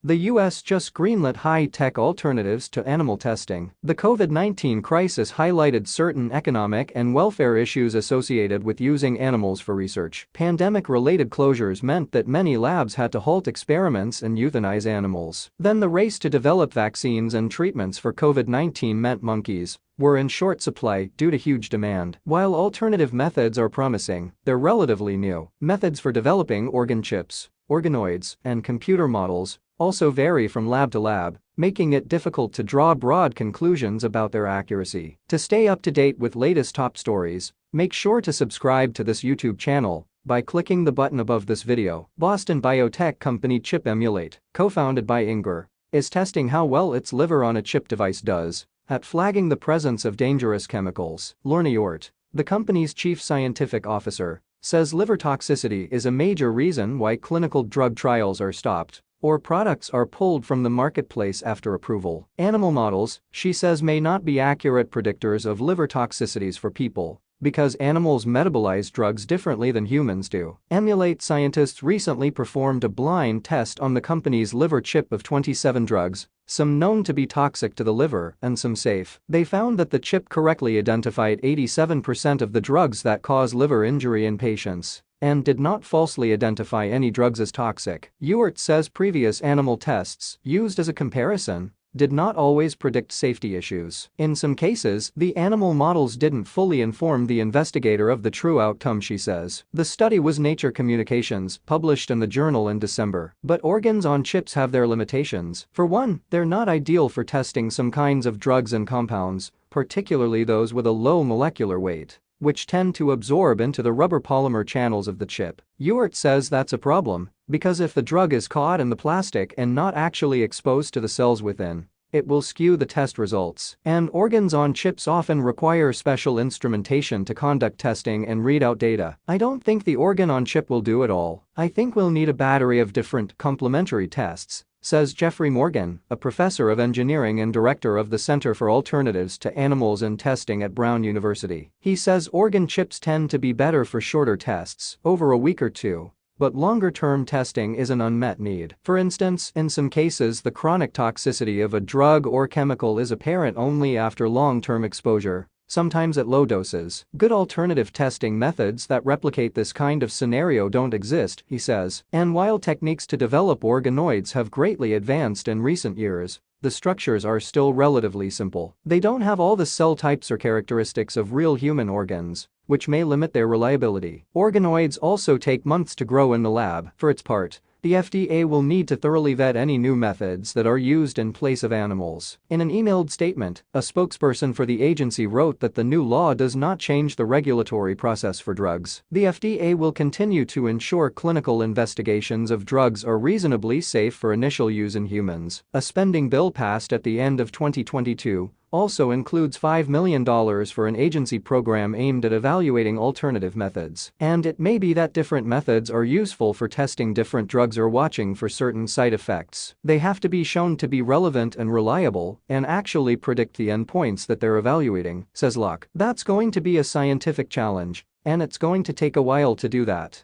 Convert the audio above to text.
The US just greenlit high-tech alternatives to animal testing. The COVID-19 crisis highlighted certain economic and welfare issues associated with using animals for research. Pandemic-related closures meant that many labs had to halt experiments and euthanize animals. Then the race to develop vaccines and treatments for COVID-19 meant monkeys were in short supply due to huge demand. While alternative methods are promising, they're relatively new. Methods for developing organ chips, organoids, and computer models also vary from lab to lab, making it difficult to draw broad conclusions about their accuracy. To stay up to date with latest top stories, make sure to subscribe to this YouTube channel by clicking the button above this video. Boston biotech company Chip Emulate, co-founded by Ingber, is testing how well its liver-on-a-chip device does at flagging the presence of dangerous chemicals. Lorna Ewart, the company's chief scientific officer, says liver toxicity is a major reason why clinical drug trials are stopped or products are pulled from the marketplace after approval. Animal models, she says, may not be accurate predictors of liver toxicities for people because animals metabolize drugs differently than humans do. Emulate scientists recently performed a blind test on the company's liver chip of 27 drugs, some known to be toxic to the liver and some safe. They found that the chip correctly identified 87% of the drugs that cause liver injury in patients and did not falsely identify any drugs as toxic. Ewart says previous animal tests, used as a comparison, did not always predict safety issues. In some cases, the animal models didn't fully inform the investigator of the true outcome, she says. The study was Nature Communications, published in the journal in December. But organs on chips have their limitations. For one, they're not ideal for testing some kinds of drugs and compounds, particularly those with a low molecular weight, which tend to absorb into the rubber polymer channels of the chip. Ewart says that's a problem, because if the drug is caught in the plastic and not actually exposed to the cells within, it will skew the test results. And organs on chips often require special instrumentation to conduct testing and read out data. I don't think the organ on chip will do it all. I think we'll need a battery of different complementary tests, says Jeffrey Morgan, a professor of engineering and director of the Center for Alternatives to Animals and Testing at Brown University. He says organ chips tend to be better for shorter tests, over a week or two, but longer-term testing is an unmet need. For instance, in some cases the chronic toxicity of a drug or chemical is apparent only after long-term exposure, sometimes at low doses. Good alternative testing methods that replicate this kind of scenario don't exist, he says. And while techniques to develop organoids have greatly advanced in recent years, the structures are still relatively simple. They don't have all the cell types or characteristics of real human organs, which may limit their reliability. Organoids also take months to grow in the lab. For its part, the FDA will need to thoroughly vet any new methods that are used in place of animals. In an emailed statement, a spokesperson for the agency wrote that the new law does not change the regulatory process for drugs. The FDA will continue to ensure clinical investigations of drugs are reasonably safe for initial use in humans. A spending bill passed at the end of 2022 also includes $5 million for an agency program aimed at evaluating alternative methods. And it may be that different methods are useful for testing different drugs or watching for certain side effects. They have to be shown to be relevant and reliable and actually predict the endpoints that they're evaluating, says Locke. That's going to be a scientific challenge, and it's going to take a while to do that.